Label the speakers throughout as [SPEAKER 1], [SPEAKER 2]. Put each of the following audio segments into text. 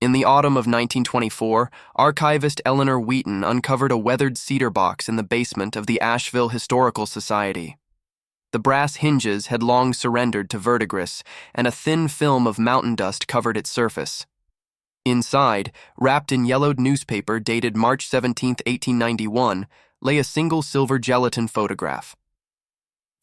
[SPEAKER 1] In the autumn of 1924, archivist Eleanor Wheaton uncovered a weathered cedar box in the basement of the Asheville Historical Society. The brass hinges had long surrendered to verdigris, and a thin film of mountain dust covered its surface. Inside, wrapped in yellowed newspaper dated March 17, 1891, lay a single silver gelatin photograph.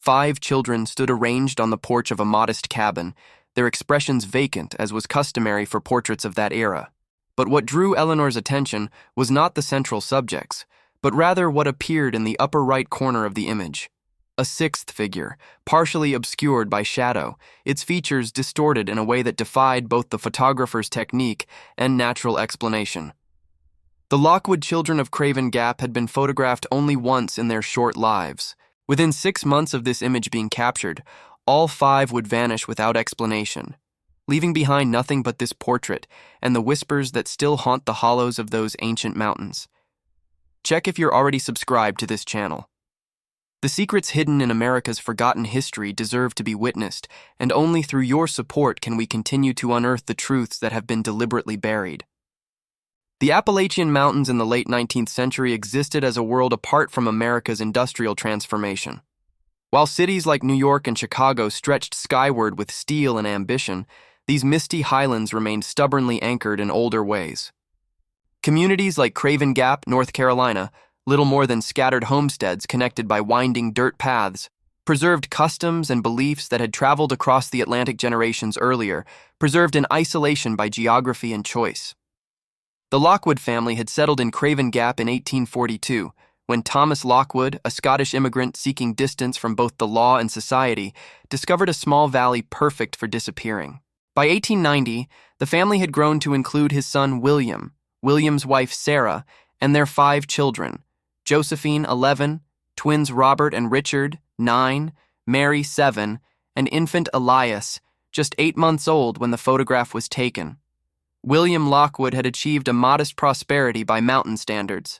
[SPEAKER 1] 5 children stood arranged on the porch of a modest cabin, their expressions vacant as was customary for portraits of that era. But what drew Eleanor's attention was not the central subjects, but rather what appeared in the upper right corner of the image. A 6th figure, partially obscured by shadow, its features distorted in a way that defied both the photographer's technique and natural explanation. The Lockwood children of Craven Gap had been photographed only once in their short lives. Within 6 months of this image being captured, all 5 would vanish without explanation, leaving behind nothing but this portrait and the whispers that still haunt the hollows of those ancient mountains. Check if you're already subscribed to this channel. The secrets hidden in America's forgotten history deserve to be witnessed, and only through your support can we continue to unearth the truths that have been deliberately buried. The Appalachian Mountains in the late 19th century existed as a world apart from America's industrial transformation. While cities like New York and Chicago stretched skyward with steel and ambition, these misty highlands remained stubbornly anchored in older ways. Communities like Craven Gap, North Carolina, little more than scattered homesteads connected by winding dirt paths, preserved customs and beliefs that had traveled across the Atlantic generations earlier, preserved in isolation by geography and choice. The Lockwood family had settled in Craven Gap in 1842, when Thomas Lockwood, a Scottish immigrant seeking distance from both the law and society, discovered a small valley perfect for disappearing. By 1890, the family had grown to include his son William, William's wife Sarah, and their 5 children, Josephine, 11, twins Robert and Richard, 9, Mary, 7, and infant Elias, just 8 months old when the photograph was taken. William Lockwood had achieved a modest prosperity by mountain standards.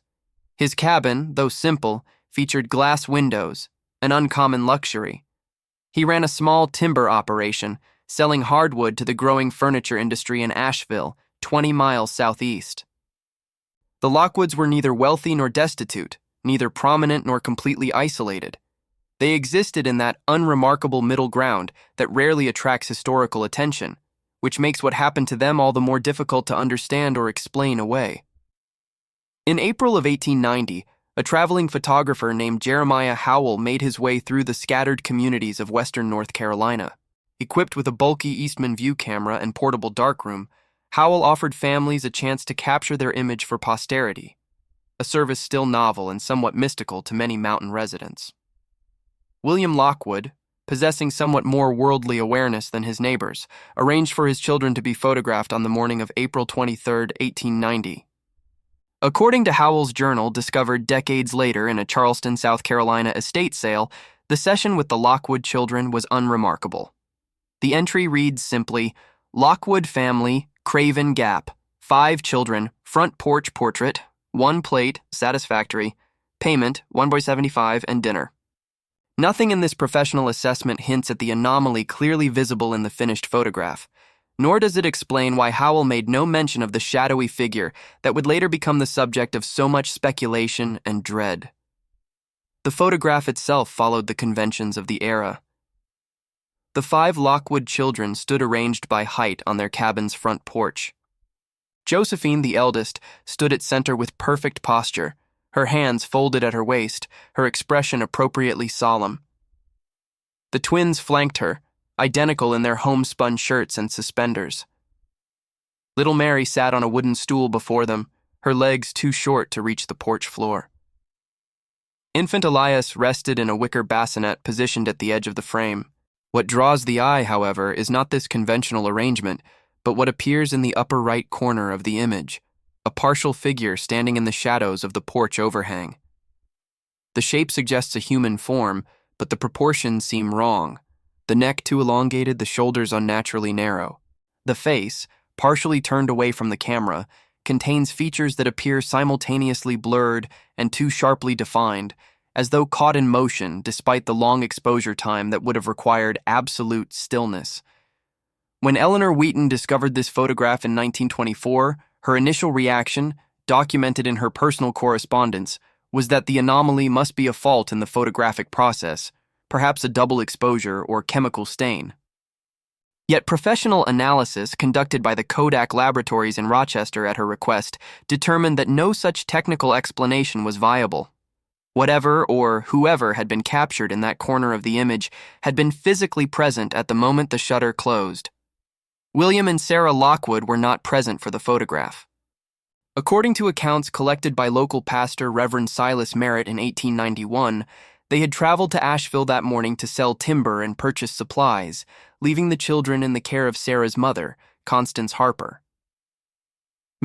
[SPEAKER 1] His cabin, though simple, featured glass windows, an uncommon luxury. He ran a small timber operation, selling hardwood to the growing furniture industry in Asheville, 20 miles southeast. The Lockwoods were neither wealthy nor destitute, neither prominent nor completely isolated. They existed in that unremarkable middle ground that rarely attracts historical attention, which makes what happened to them all the more difficult to understand or explain away. In April of 1890, a traveling photographer named Jeremiah Howell made his way through the scattered communities of western North Carolina. Equipped with a bulky Eastman view camera and portable darkroom, Howell offered families a chance to capture their image for posterity, a service still novel and somewhat mystical to many mountain residents. William Lockwood, possessing somewhat more worldly awareness than his neighbors, arranged for his children to be photographed on the morning of April 23, 1890. According to Howell's journal, discovered decades later in a Charleston, South Carolina estate sale, the session with the Lockwood children was unremarkable. The entry reads simply, "Lockwood family, Craven Gap, 5 children, front porch portrait, 1 plate, satisfactory, payment, $1.75, and dinner." Nothing in this professional assessment hints at the anomaly clearly visible in the finished photograph, nor does it explain why Howell made no mention of the shadowy figure that would later become the subject of so much speculation and dread. The photograph itself followed the conventions of the era. The 5 Lockwood children stood arranged by height on their cabin's front porch. Josephine, the eldest, stood at center with perfect posture, her hands folded at her waist, her expression appropriately solemn. The twins flanked her, identical in their homespun shirts and suspenders. Little Mary sat on a wooden stool before them, her legs too short to reach the porch floor. Infant Elias rested in a wicker bassinet positioned at the edge of the frame. What draws the eye, however, is not this conventional arrangement, but what appears in the upper right corner of the image, a partial figure standing in the shadows of the porch overhang. The shape suggests a human form, but the proportions seem wrong. The neck too elongated, the shoulders unnaturally narrow. The face, partially turned away from the camera, contains features that appear simultaneously blurred and too sharply defined, as though caught in motion despite the long exposure time that would have required absolute stillness. When Eleanor Wheaton discovered this photograph in 1924, her initial reaction, documented in her personal correspondence, was that the anomaly must be a fault in the photographic process, perhaps a double exposure or chemical stain. Yet professional analysis conducted by the Kodak laboratories in Rochester at her request determined that no such technical explanation was viable. Whatever or whoever had been captured in that corner of the image had been physically present at the moment the shutter closed. William and Sarah Lockwood were not present for the photograph. According to accounts collected by local pastor Reverend Silas Merritt in 1891, they had traveled to Asheville that morning to sell timber and purchase supplies, leaving the children in the care of Sarah's mother, Constance Harper.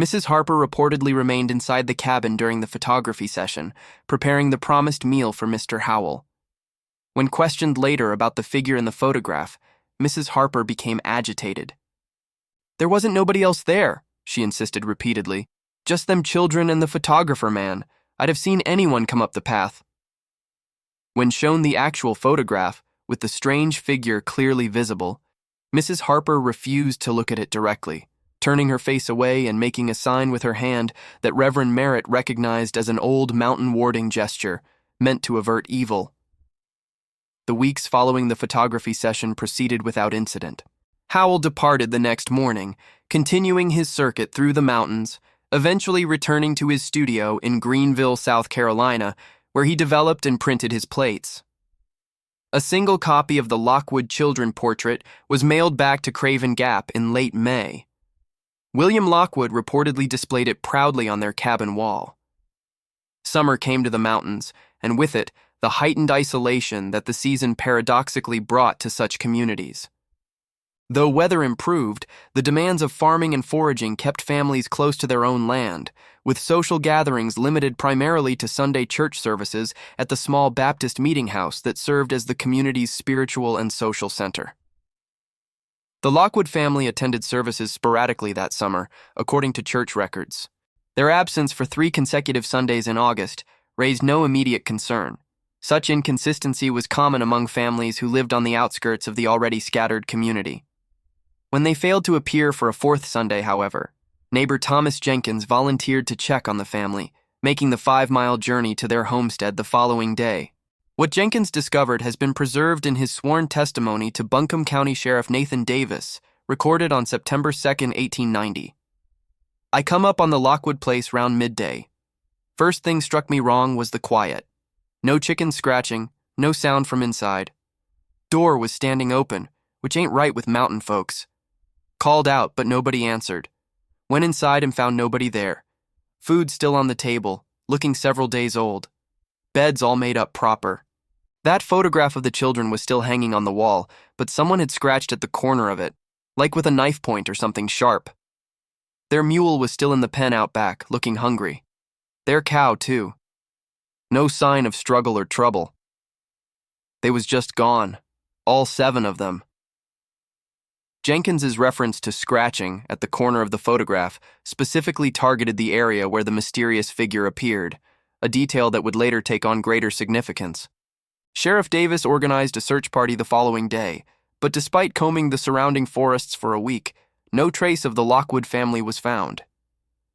[SPEAKER 1] Mrs. Harper reportedly remained inside the cabin during the photography session, preparing the promised meal for Mr. Howell. When questioned later about the figure in the photograph, Mrs. Harper became agitated. "There wasn't nobody else there," she insisted repeatedly. "Just them children and the photographer man. I'd have seen anyone come up the path." When shown the actual photograph, with the strange figure clearly visible, Mrs. Harper refused to look at it directly, turning her face away and making a sign with her hand that Reverend Merritt recognized as an old mountain warding gesture, meant to avert evil. The weeks following the photography session proceeded without incident. Howell departed the next morning, continuing his circuit through the mountains, eventually returning to his studio in Greenville, South Carolina, where he developed and printed his plates. A single copy of the Lockwood children portrait was mailed back to Craven Gap in late May. William Lockwood reportedly displayed it proudly on their cabin wall. Summer came to the mountains, and with it, the heightened isolation that the season paradoxically brought to such communities. Though weather improved, the demands of farming and foraging kept families close to their own land, with social gatherings limited primarily to Sunday church services at the small Baptist meeting house that served as the community's spiritual and social center. The Lockwood family attended services sporadically that summer, according to church records. Their absence for 3 consecutive Sundays in August raised no immediate concern. Such inconsistency was common among families who lived on the outskirts of the already scattered community. When they failed to appear for a 4th Sunday, however, neighbor Thomas Jenkins volunteered to check on the family, making the 5-mile journey to their homestead the following day. What Jenkins discovered has been preserved in his sworn testimony to Buncombe County Sheriff Nathan Davis, recorded on September 2, 1890. "I come up on the Lockwood place round midday. First thing struck me wrong was the quiet. No chickens scratching, no sound from inside. Door was standing open, which ain't right with mountain folks. Called out, but nobody answered. Went inside and found nobody there. Food still on the table, looking several days old. Beds all made up proper. That photograph of the children was still hanging on the wall, but someone had scratched at the corner of it, like with a knife point or something sharp. Their mule was still in the pen out back, looking hungry. Their cow, too. No sign of struggle or trouble. They was just gone, all 7 of them." Jenkins's reference to scratching at the corner of the photograph specifically targeted the area where the mysterious figure appeared, a detail that would later take on greater significance. Sheriff Davis organized a search party the following day, but despite combing the surrounding forests for a week, no trace of the Lockwood family was found.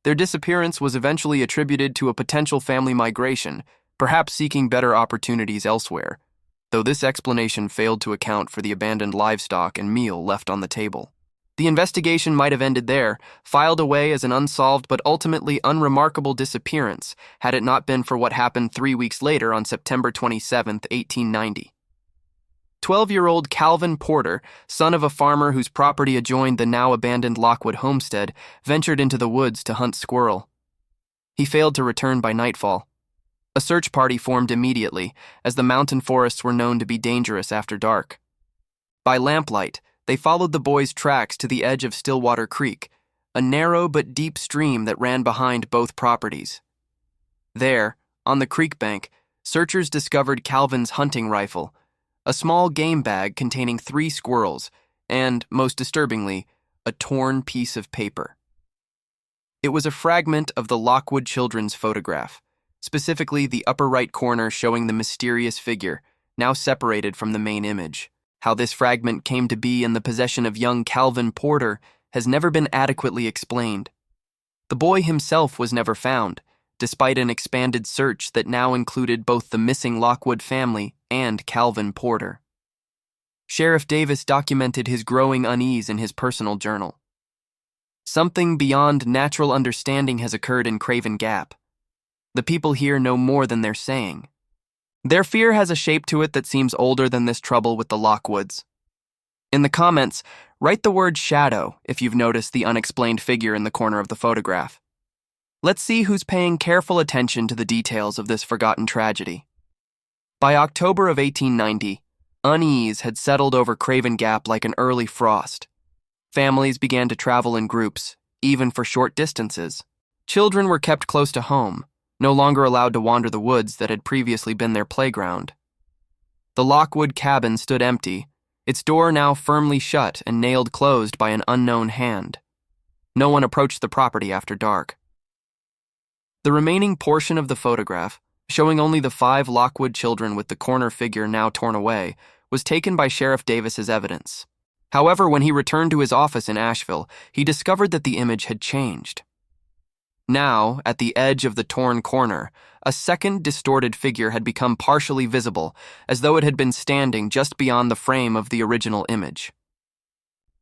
[SPEAKER 1] Their disappearance was eventually attributed to a potential family migration, perhaps seeking better opportunities elsewhere, though this explanation failed to account for the abandoned livestock and meal left on the table. The investigation might have ended there, filed away as an unsolved but ultimately unremarkable disappearance, had it not been for what happened 3 weeks later on September 27, 1890. 12-year-old Calvin Porter, son of a farmer whose property adjoined the now-abandoned Lockwood homestead, ventured into the woods to hunt squirrel. He failed to return by nightfall. A search party formed immediately, as the mountain forests were known to be dangerous after dark. By lamplight, they followed the boy's tracks to the edge of Stillwater Creek, a narrow but deep stream that ran behind both properties. There, on the creek bank, searchers discovered Calvin's hunting rifle, a small game bag containing 3 squirrels, and, most disturbingly, a torn piece of paper. It was a fragment of the Lockwood children's photograph, specifically the upper right corner showing the mysterious figure, now separated from the main image. How this fragment came to be in the possession of young Calvin Porter has never been adequately explained. The boy himself was never found, despite an expanded search that now included both the missing Lockwood family and Calvin Porter. Sheriff Davis documented his growing unease in his personal journal. Something beyond natural understanding has occurred in Craven Gap. The people here know more than they're saying. Their fear has a shape to it that seems older than this trouble with the Lockwoods. In the comments, write the word shadow if you've noticed the unexplained figure in the corner of the photograph. Let's see who's paying careful attention to the details of this forgotten tragedy. By October of 1890, unease had settled over Craven Gap like an early frost. Families began to travel in groups, even for short distances. Children were kept close to home, no longer allowed to wander the woods that had previously been their playground. The Lockwood cabin stood empty, its door now firmly shut and nailed closed by an unknown hand. No one approached the property after dark. The remaining portion of the photograph, showing only the 5 Lockwood children with the corner figure now torn away, was taken by Sheriff Davis as evidence. However, when he returned to his office in Asheville, he discovered that the image had changed. Now, at the edge of the torn corner, a second distorted figure had become partially visible, as though it had been standing just beyond the frame of the original image.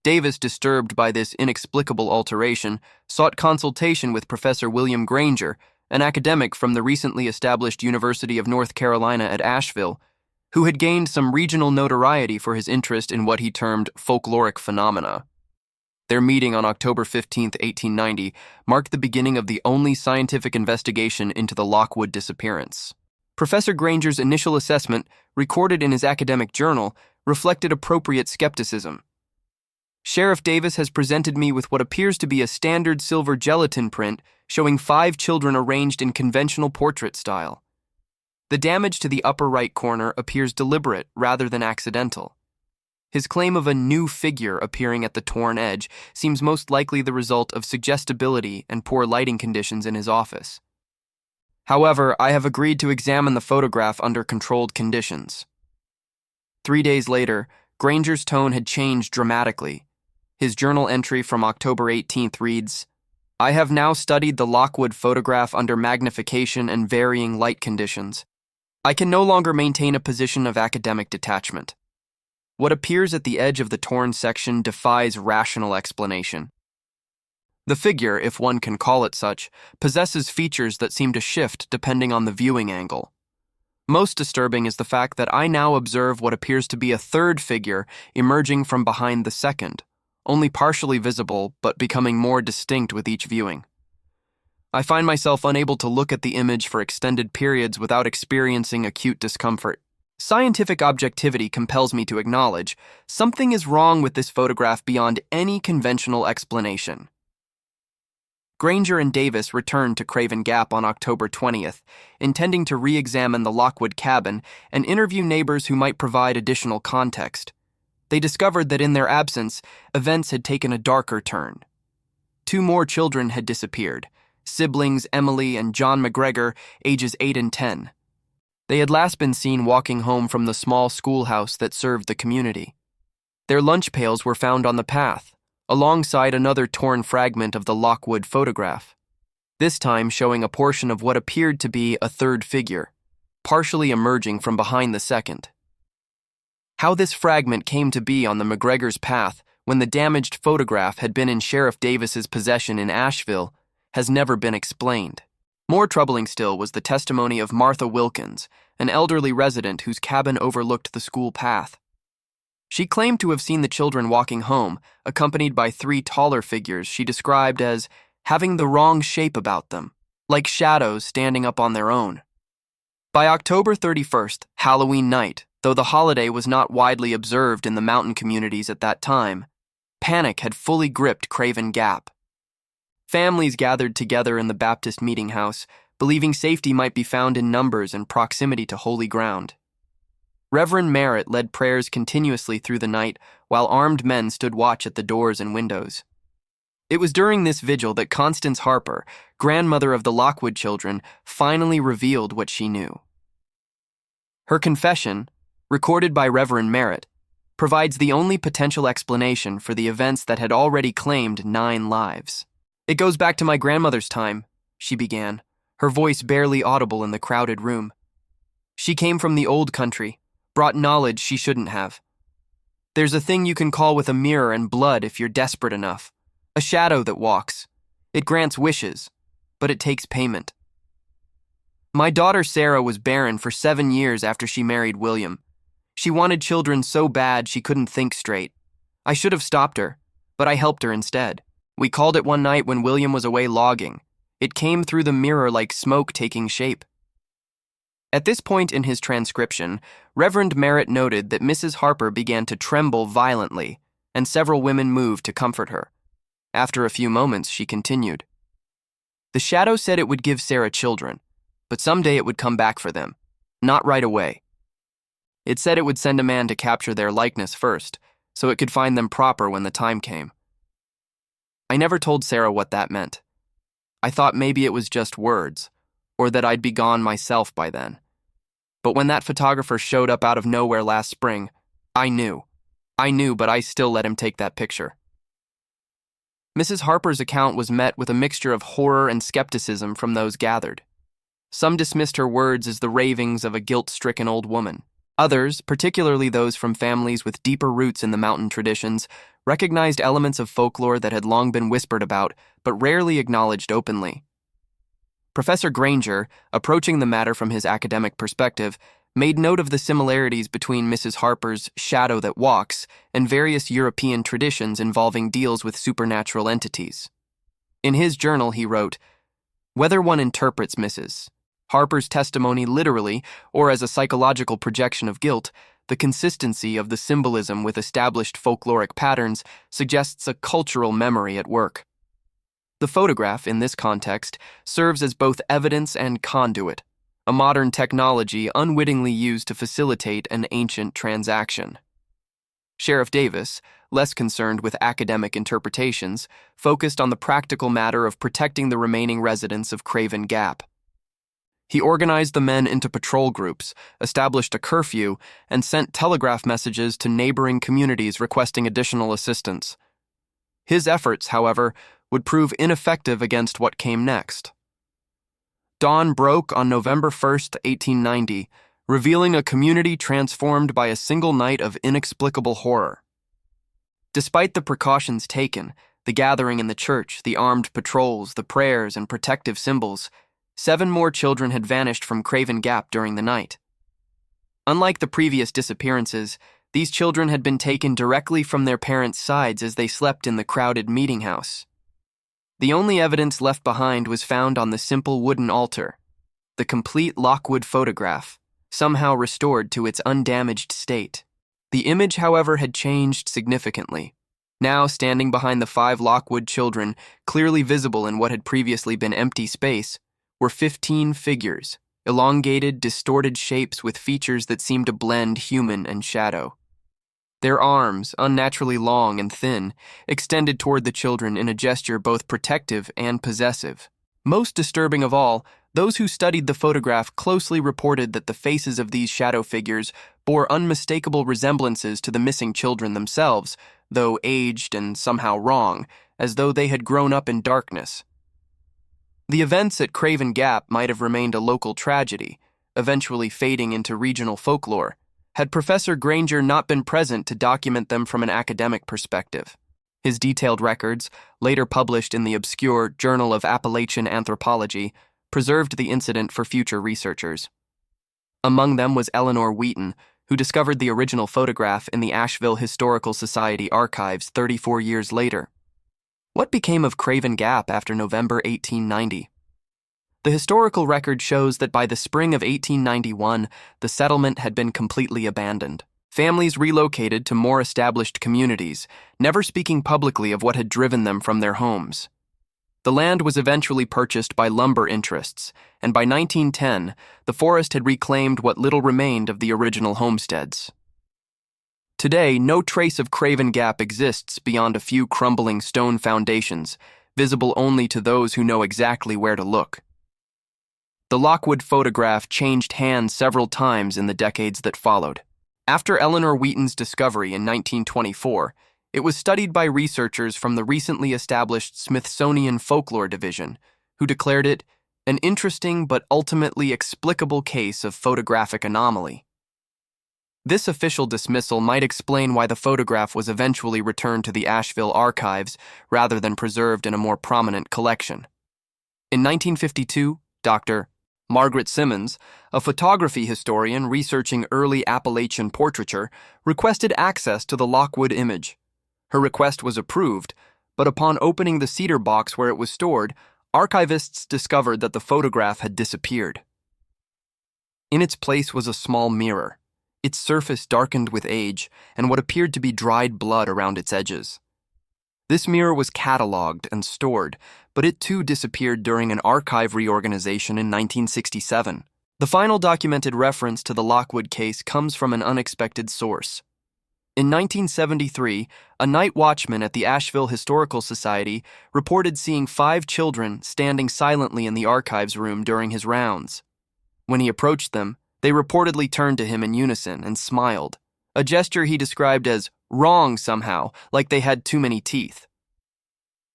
[SPEAKER 1] Davis, disturbed by this inexplicable alteration, sought consultation with Professor William Granger, an academic from the recently established University of North Carolina at Asheville, who had gained some regional notoriety for his interest in what he termed folkloric phenomena. Their meeting on October 15, 1890, marked the beginning of the only scientific investigation into the Lockwood disappearance. Professor Granger's initial assessment, recorded in his academic journal, reflected appropriate skepticism. Sheriff Davis has presented me with what appears to be a standard silver gelatin print showing 5 children arranged in conventional portrait style. The damage to the upper right corner appears deliberate rather than accidental. His claim of a new figure appearing at the torn edge seems most likely the result of suggestibility and poor lighting conditions in his office. However, I have agreed to examine the photograph under controlled conditions. 3 days later, Granger's tone had changed dramatically. His journal entry from October 18th reads, "I have now studied the Lockwood photograph under magnification and varying light conditions. I can no longer maintain a position of academic detachment. What appears at the edge of the torn section defies rational explanation. The figure, if one can call it such, possesses features that seem to shift depending on the viewing angle. Most disturbing is the fact that I now observe what appears to be a third figure emerging from behind the second, only partially visible but becoming more distinct with each viewing. I find myself unable to look at the image for extended periods without experiencing acute discomfort. Scientific objectivity compels me to acknowledge something is wrong with this photograph beyond any conventional explanation." Granger and Davis returned to Craven Gap on October 20th, intending to re-examine the Lockwood cabin and interview neighbors who might provide additional context. They discovered that in their absence, events had taken a darker turn. 2 more children had disappeared, siblings Emily and John McGregor, ages 8 and 10. They had last been seen walking home from the small schoolhouse that served the community. Their lunch pails were found on the path, alongside another torn fragment of the Lockwood photograph, this time showing a portion of what appeared to be a third figure, partially emerging from behind the second. How this fragment came to be on the McGregor's path when the damaged photograph had been in Sheriff Davis's possession in Asheville has never been explained. More troubling still was the testimony of Martha Wilkins, an elderly resident whose cabin overlooked the school path. She claimed to have seen the children walking home, accompanied by 3 taller figures she described as having the wrong shape about them, like shadows standing up on their own. By October 31st, Halloween night, though the holiday was not widely observed in the mountain communities at that time, panic had fully gripped Craven Gap. Families gathered together in the Baptist meeting house, believing safety might be found in numbers and proximity to holy ground. Reverend Merritt led prayers continuously through the night, while armed men stood watch at the doors and windows. It was during this vigil that Constance Harper, grandmother of the Lockwood children, finally revealed what she knew. Her confession, recorded by Reverend Merritt, provides the only potential explanation for the events that had already claimed 9 lives. "It goes back to my grandmother's time," she began, her voice barely audible in the crowded room. "She came from the old country, brought knowledge she shouldn't have. There's a thing you can call with a mirror and blood if you're desperate enough. A shadow that walks. It grants wishes, but it takes payment. My daughter Sarah was barren for 7 years after she married William. She wanted children so bad she couldn't think straight. I should have stopped her, but I helped her instead. We called it one night when William was away logging. It came through the mirror like smoke taking shape." At this point in his transcription, Reverend Merritt noted that Mrs. Harper began to tremble violently, and several women moved to comfort her. After a few moments, she continued, "The shadow said it would give Sarah children, but someday it would come back for them, not right away. It said it would send a man to capture their likeness first, so it could find them proper when the time came. I never told Sarah what that meant. I thought maybe it was just words, or that I'd be gone myself by then. But when that photographer showed up out of nowhere last spring, I knew, but I still let him take that picture." Mrs. Harper's account was met with a mixture of horror and skepticism from those gathered. Some dismissed her words as the ravings of a guilt-stricken old woman. Others, particularly those from families with deeper roots in the mountain traditions, recognized elements of folklore that had long been whispered about, but rarely acknowledged openly. Professor Granger, approaching the matter from his academic perspective, made note of the similarities between Mrs. Harper's shadow that walks and various European traditions involving deals with supernatural entities. In his journal, he wrote, "Whether one interprets Mrs. Harper's testimony literally or as a psychological projection of guilt, the consistency of the symbolism with established folkloric patterns suggests a cultural memory at work. The photograph, in this context, serves as both evidence and conduit, a modern technology unwittingly used to facilitate an ancient transaction." Sheriff Davis, less concerned with academic interpretations, focused on the practical matter of protecting the remaining residents of Craven Gap. He organized the men into patrol groups, established a curfew, and sent telegraph messages to neighboring communities requesting additional assistance. His efforts, however, would prove ineffective against what came next. Dawn broke on November 1st, 1890, revealing a community transformed by a single night of inexplicable horror. Despite the precautions taken, the gathering in the church, the armed patrols, the prayers, and protective symbols, 7 more children had vanished from Craven Gap during the night. Unlike the previous disappearances, these children had been taken directly from their parents' sides as they slept in the crowded meeting house. The only evidence left behind was found on the simple wooden altar, the complete Lockwood photograph, somehow restored to its undamaged state. The image, however, had changed significantly. Now, standing behind the 5 Lockwood children, clearly visible in what had previously been empty space, were 15 figures, elongated, distorted shapes with features that seemed to blend human and shadow. Their arms, unnaturally long and thin, extended toward the children in a gesture both protective and possessive. Most disturbing of all, those who studied the photograph closely reported that the faces of these shadow figures bore unmistakable resemblances to the missing children themselves, though aged and somehow wrong, as though they had grown up in darkness. The events at Craven Gap might have remained a local tragedy, eventually fading into regional folklore, had Professor Granger not been present to document them from an academic perspective. His detailed records, later published in the obscure Journal of Appalachian Anthropology, preserved the incident for future researchers. Among them was Eleanor Wheaton, who discovered the original photograph in the Asheville Historical Society archives 34 years later. What became of Craven Gap after November 1890? The historical record shows that by the spring of 1891, the settlement had been completely abandoned. Families relocated to more established communities, never speaking publicly of what had driven them from their homes. The land was eventually purchased by lumber interests, and by 1910, the forest had reclaimed what little remained of the original homesteads. Today, no trace of Craven Gap exists beyond a few crumbling stone foundations, visible only to those who know exactly where to look. The Lockwood photograph changed hands several times in the decades that followed. After Eleanor Wheaton's discovery in 1924, it was studied by researchers from the recently established Smithsonian Folklore Division, who declared it an interesting but ultimately explicable case of photographic anomaly. This official dismissal might explain why the photograph was eventually returned to the Asheville archives rather than preserved in a more prominent collection. In 1952, Dr. Margaret Simmons, a photography historian researching early Appalachian portraiture, requested access to the Lockwood image. Her request was approved, but upon opening the cedar box where it was stored, archivists discovered that the photograph had disappeared. In its place was a small mirror, its surface darkened with age and what appeared to be dried blood around its edges. This mirror was catalogued and stored, but it too disappeared during an archive reorganization in 1967. The final documented reference to the Lockwood case comes from an unexpected source. In 1973, a night watchman at the Asheville Historical Society reported seeing 5 children standing silently in the archives room during his rounds. When he approached them, they reportedly turned to him in unison and smiled, a gesture he described as wrong somehow, like they had too many teeth.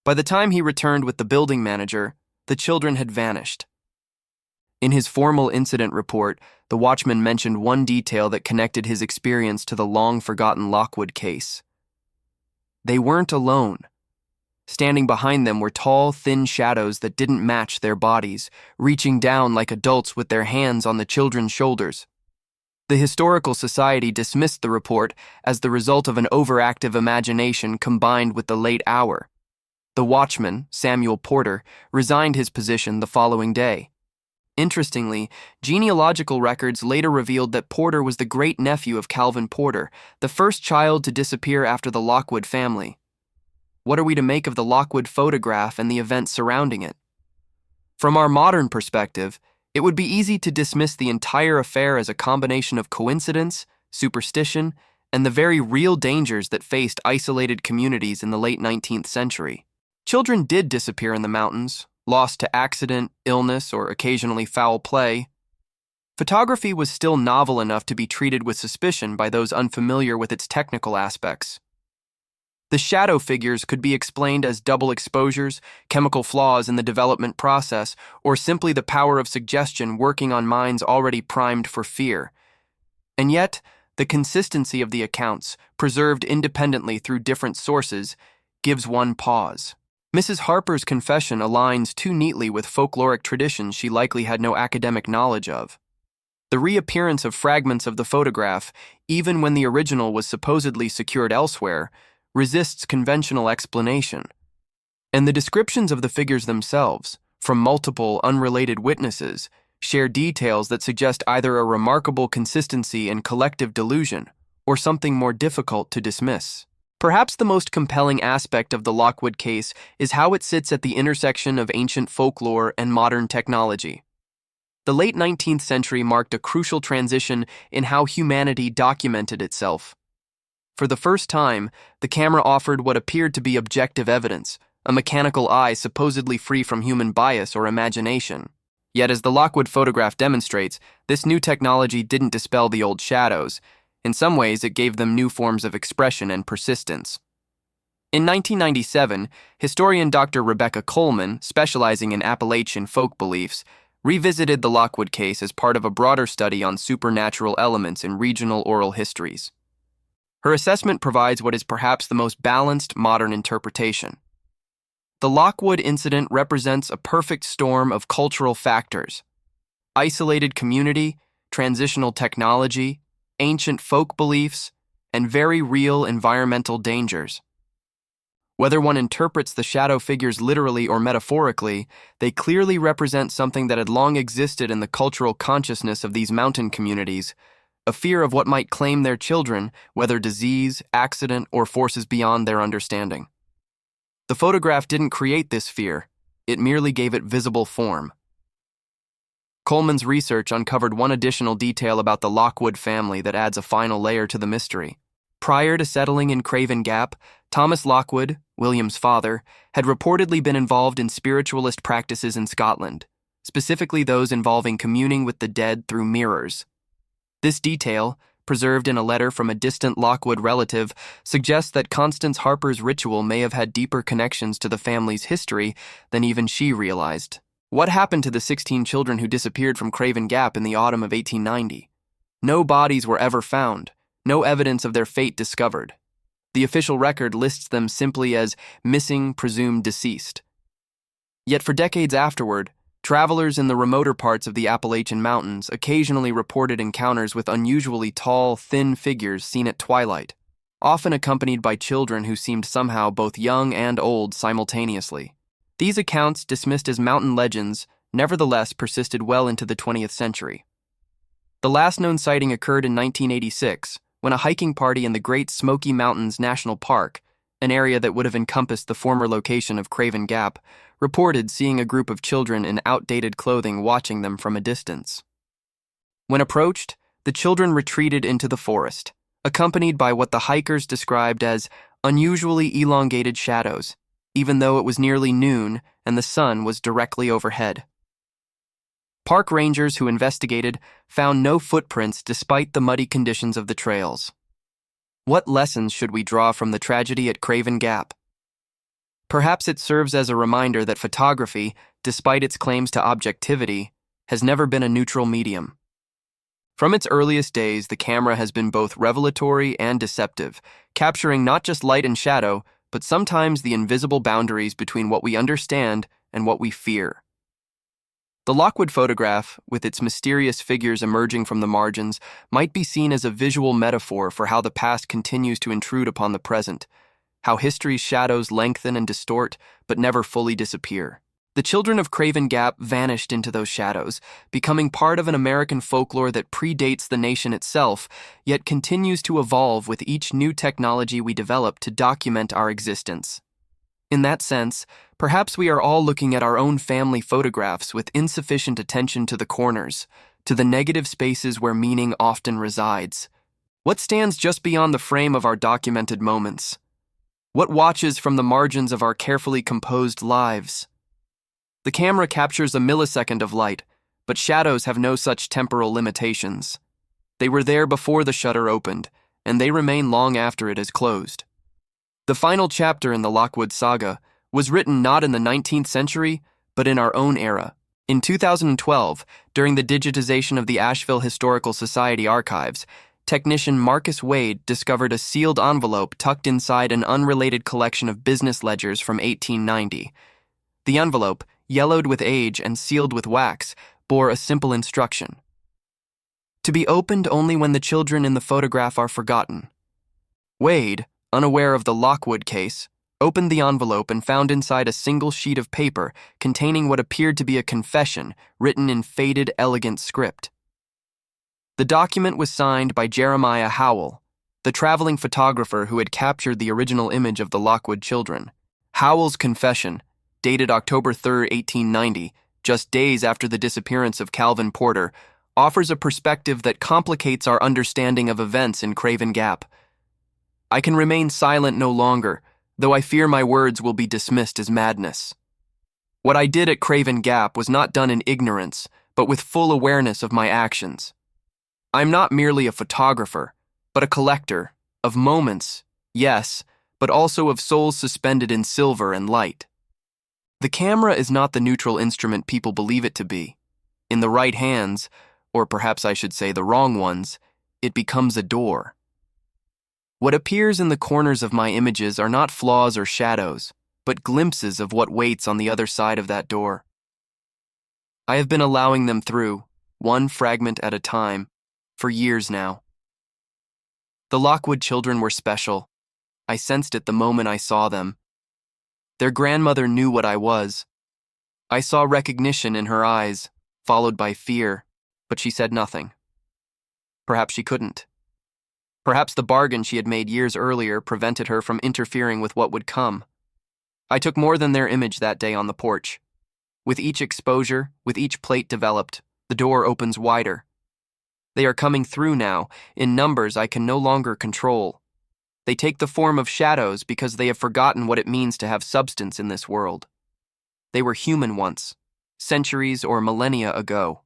[SPEAKER 1] By the time he returned with the building manager, the children had vanished. In his formal incident report, the watchman mentioned one detail that connected his experience to the long-forgotten Lockwood case. They weren't alone. Standing behind them were tall, thin shadows that didn't match their bodies, reaching down like adults with their hands on the children's shoulders. The Historical Society dismissed the report as the result of an overactive imagination combined with the late hour. The watchman, Samuel Porter, resigned his position the following day. Interestingly, genealogical records later revealed that Porter was the great-nephew of Calvin Porter, the first child to disappear after the Lockwood family. What are we to make of the Lockwood photograph and the events surrounding it? From our modern perspective, it would be easy to dismiss the entire affair as a combination of coincidence, superstition, and the very real dangers that faced isolated communities in the late 19th century. Children did disappear in the mountains, lost to accident, illness, or occasionally foul play. Photography was still novel enough to be treated with suspicion by those unfamiliar with its technical aspects. The shadow figures could be explained as double exposures, chemical flaws in the development process, or simply the power of suggestion working on minds already primed for fear. And yet, the consistency of the accounts, preserved independently through different sources, gives one pause. Mrs. Harper's confession aligns too neatly with folkloric traditions she likely had no academic knowledge of. The reappearance of fragments of the photograph, even when the original was supposedly secured elsewhere, resists conventional explanation. And the descriptions of the figures themselves, from multiple unrelated witnesses, share details that suggest either a remarkable consistency in collective delusion or something more difficult to dismiss. Perhaps the most compelling aspect of the Lockwood case is how it sits at the intersection of ancient folklore and modern technology. The late 19th century marked a crucial transition in how humanity documented itself. For the first time, the camera offered what appeared to be objective evidence, a mechanical eye supposedly free from human bias or imagination. Yet as the Lockwood photograph demonstrates, this new technology didn't dispel the old shadows. In some ways, it gave them new forms of expression and persistence. In 1997, historian Dr. Rebecca Coleman, specializing in Appalachian folk beliefs, revisited the Lockwood case as part of a broader study on supernatural elements in regional oral histories. Her assessment provides what is perhaps the most balanced modern interpretation. The Lockwood incident represents a perfect storm of cultural factors: isolated community, transitional technology, ancient folk beliefs, and very real environmental dangers. Whether one interprets the shadow figures literally or metaphorically, they clearly represent something that had long existed in the cultural consciousness of these mountain communities: a fear of what might claim their children, whether disease, accident, or forces beyond their understanding. The photograph didn't create this fear, it merely gave it visible form. Coleman's research uncovered one additional detail about the Lockwood family that adds a final layer to the mystery. Prior to settling in Craven Gap, Thomas Lockwood, William's father, had reportedly been involved in spiritualist practices in Scotland, specifically those involving communing with the dead through mirrors. This detail, preserved in a letter from a distant Lockwood relative, suggests that Constance Harper's ritual may have had deeper connections to the family's history than even she realized. What happened to the 16 children who disappeared from Craven Gap in the autumn of 1890? No bodies were ever found, no evidence of their fate discovered. The official record lists them simply as missing, presumed deceased. Yet for decades afterward, travelers in the remoter parts of the Appalachian Mountains occasionally reported encounters with unusually tall, thin figures seen at twilight, often accompanied by children who seemed somehow both young and old simultaneously. These accounts, dismissed as mountain legends, nevertheless persisted well into the 20th century. The last known sighting occurred in 1986, when a hiking party in the Great Smoky Mountains National Park, an area that would have encompassed the former location of Craven Gap, reported seeing a group of children in outdated clothing watching them from a distance. When approached, the children retreated into the forest, accompanied by what the hikers described as unusually elongated shadows, even though it was nearly noon and the sun was directly overhead. Park rangers who investigated found no footprints despite the muddy conditions of the trails. What lessons should we draw from the tragedy at Craven Gap? Perhaps it serves as a reminder that photography, despite its claims to objectivity, has never been a neutral medium. From its earliest days, the camera has been both revelatory and deceptive, capturing not just light and shadow, but sometimes the invisible boundaries between what we understand and what we fear. The Lockwood photograph, with its mysterious figures emerging from the margins, might be seen as a visual metaphor for how the past continues to intrude upon the present, how history's shadows lengthen and distort, but never fully disappear. The children of Craven Gap vanished into those shadows, becoming part of an American folklore that predates the nation itself, yet continues to evolve with each new technology we develop to document our existence. In that sense, perhaps we are all looking at our own family photographs with insufficient attention to the corners, to the negative spaces where meaning often resides. What stands just beyond the frame of our documented moments? What watches from the margins of our carefully composed lives? The camera captures a millisecond of light, but shadows have no such temporal limitations. They were there before the shutter opened, and they remain long after it is closed. The final chapter in the Lockwood saga was written not in the 19th century, but in our own era. In 2012, during the digitization of the Asheville Historical Society archives, technician Marcus Wade discovered a sealed envelope tucked inside an unrelated collection of business ledgers from 1890. The envelope, yellowed with age and sealed with wax, bore a simple instruction: to be opened only when the children in the photograph are forgotten. Wade, unaware of the Lockwood case, opened the envelope and found inside a single sheet of paper containing what appeared to be a confession written in faded, elegant script. The document was signed by Jeremiah Howell, the traveling photographer who had captured the original image of the Lockwood children. Howell's confession, dated October 3, 1890, just days after the disappearance of Calvin Porter, offers a perspective that complicates our understanding of events in Craven Gap. I can remain silent no longer, though I fear my words will be dismissed as madness. What I did at Craven Gap was not done in ignorance, but with full awareness of my actions. I'm not merely a photographer, but a collector of moments, yes, but also of souls suspended in silver and light. The camera is not the neutral instrument people believe it to be. In the right hands, or perhaps I should say the wrong ones, it becomes a door. What appears in the corners of my images are not flaws or shadows, but glimpses of what waits on the other side of that door. I have been allowing them through, one fragment at a time, for years now. The Lockwood children were special. I sensed it the moment I saw them. Their grandmother knew what I was. I saw recognition in her eyes, followed by fear, but she said nothing. Perhaps she couldn't. Perhaps the bargain she had made years earlier prevented her from interfering with what would come. I took more than their image that day on the porch. With each exposure, with each plate developed, the door opens wider. They are coming through now, in numbers I can no longer control. They take the form of shadows because they have forgotten what it means to have substance in this world. They were human once, centuries or millennia ago.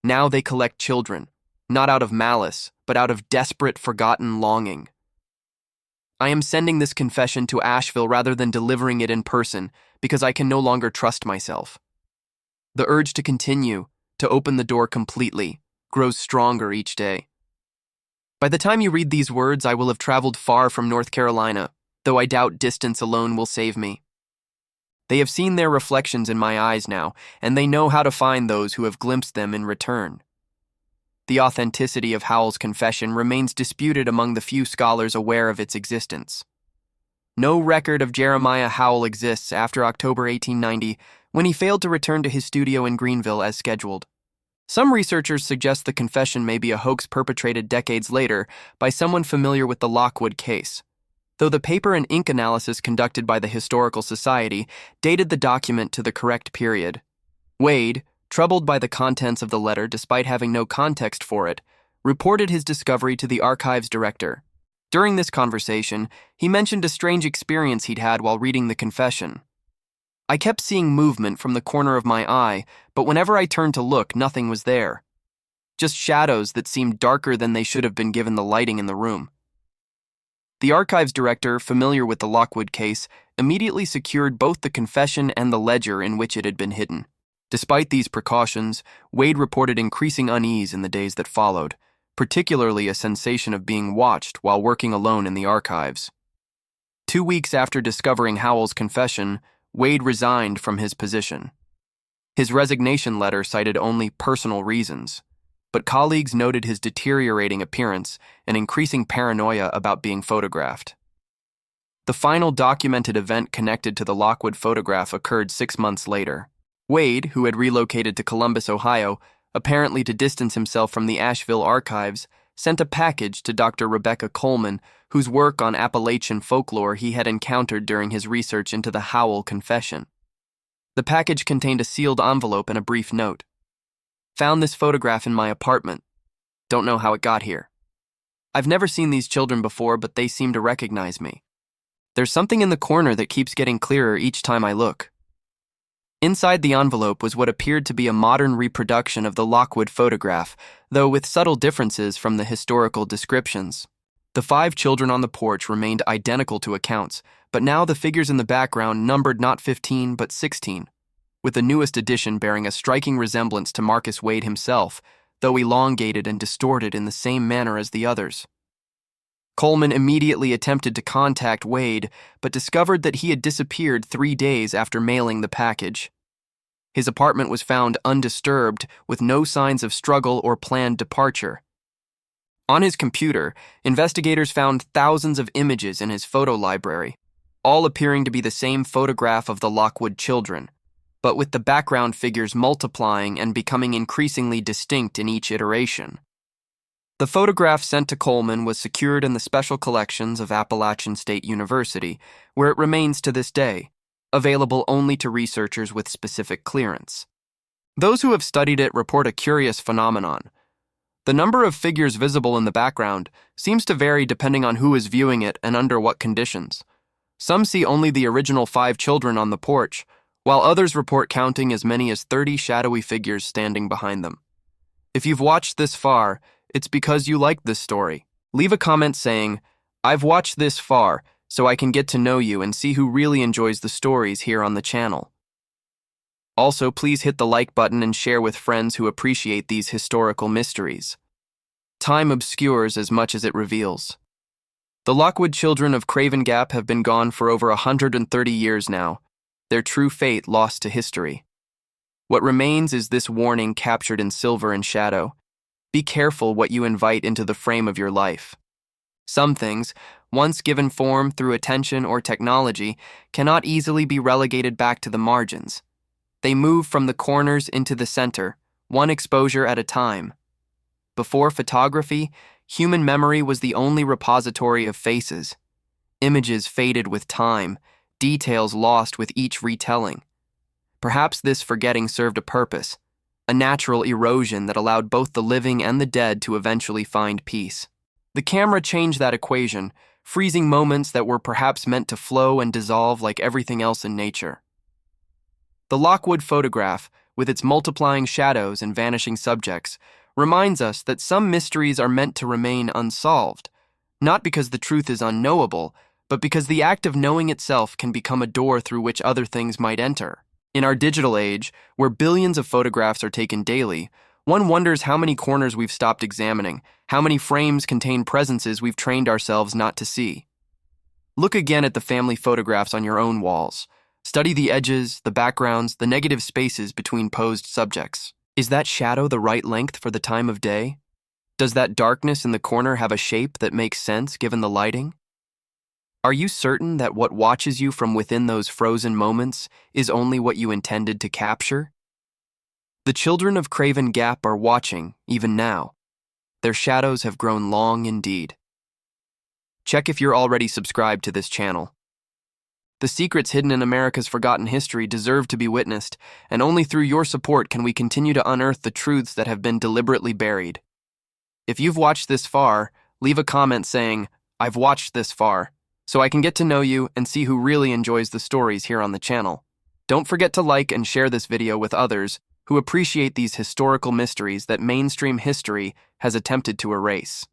[SPEAKER 1] Now they collect children, not out of malice, but out of desperate, forgotten longing. I am sending this confession to Asheville rather than delivering it in person because I can no longer trust myself. The urge to continue, to open the door completely, grows stronger each day. By the time you read these words, I will have traveled far from North Carolina, though I doubt distance alone will save me. They have seen their reflections in my eyes now, and they know how to find those who have glimpsed them in return. The authenticity of Howell's confession remains disputed among the few scholars aware of its existence. No record of Jeremiah Howell exists after October 1890, when he failed to return to his studio in Greenville as scheduled. Some researchers suggest the confession may be a hoax perpetrated decades later by someone familiar with the Lockwood case, though the paper and ink analysis conducted by the Historical Society dated the document to the correct period. Wade, troubled by the contents of the letter despite having no context for it, reported his discovery to the archives director. During this conversation, he mentioned a strange experience he'd had while reading the confession. I kept seeing movement from the corner of my eye, but whenever I turned to look, nothing was there. Just shadows that seemed darker than they should have been given the lighting in the room. The archives director, familiar with the Lockwood case, immediately secured both the confession and the ledger in which it had been hidden. Despite these precautions, Wade reported increasing unease in the days that followed, particularly a sensation of being watched while working alone in the archives. 2 weeks after discovering Howell's confession, Wade resigned from his position. His resignation letter cited only personal reasons, but colleagues noted his deteriorating appearance and increasing paranoia about being photographed. The final documented event connected to the Lockwood photograph occurred 6 months later. Wade, who had relocated to Columbus, Ohio, apparently to distance himself from the Asheville archives, sent a package to Dr. Rebecca Coleman, whose work on Appalachian folklore he had encountered during his research into the Howell confession. The package contained a sealed envelope and a brief note. Found this photograph in my apartment. Don't know how it got here. I've never seen these children before, but they seem to recognize me. There's something in the corner that keeps getting clearer each time I look. Inside the envelope was what appeared to be a modern reproduction of the Lockwood photograph, though with subtle differences from the historical descriptions. The 5 children on the porch remained identical to accounts, but now the figures in the background numbered not 15 but 16, with the newest addition bearing a striking resemblance to Marcus Wade himself, though elongated and distorted in the same manner as the others. Coleman immediately attempted to contact Wade, but discovered that he had disappeared 3 days after mailing the package. His apartment was found undisturbed, with no signs of struggle or planned departure. On his computer, investigators found thousands of images in his photo library, all appearing to be the same photograph of the Lockwood children, but with the background figures multiplying and becoming increasingly distinct in each iteration. The photograph sent to Coleman was secured in the special collections of Appalachian State University, where it remains to this day, available only to researchers with specific clearance. Those who have studied it report a curious phenomenon. The number of figures visible in the background seems to vary depending on who is viewing it and under what conditions. Some see only the original 5 children on the porch, while others report counting as many as 30 shadowy figures standing behind them. If you've watched this far, it's because you like this story. Leave a comment saying, "I've watched this far," so I can get to know you and see who really enjoys the stories here on the channel. Also, please hit the like button and share with friends who appreciate these historical mysteries. Time obscures as much as it reveals. The Lockwood children of Craven Gap have been gone for over 130 years now, their true fate lost to history. What remains is this warning captured in silver and shadow. Be careful what you invite into the frame of your life. Some things, once given form through attention or technology, cannot easily be relegated back to the margins. They move from the corners into the center, one exposure at a time. Before photography, human memory was the only repository of faces. Images faded with time, details lost with each retelling. Perhaps this forgetting served a purpose, a natural erosion that allowed both the living and the dead to eventually find peace. The camera changed that equation, freezing moments that were perhaps meant to flow and dissolve like everything else in nature. The Lockwood photograph, with its multiplying shadows and vanishing subjects, reminds us that some mysteries are meant to remain unsolved, not because the truth is unknowable, but because the act of knowing itself can become a door through which other things might enter. In our digital age, where billions of photographs are taken daily, one wonders how many corners we've stopped examining, how many frames contain presences we've trained ourselves not to see. Look again at the family photographs on your own walls. Study the edges, the backgrounds, the negative spaces between posed subjects. Is that shadow the right length for the time of day? Does that darkness in the corner have a shape that makes sense given the lighting? Are you certain that what watches you from within those frozen moments is only what you intended to capture? The children of Craven Gap are watching, even now. Their shadows have grown long indeed. Check if you're already subscribed to this channel. The secrets hidden in America's forgotten history deserve to be witnessed, and only through your support can we continue to unearth the truths that have been deliberately buried. If you've watched this far, leave a comment saying, "I've watched this far," so I can get to know you and see who really enjoys the stories here on the channel. Don't forget to like and share this video with others who appreciate these historical mysteries that mainstream history has attempted to erase.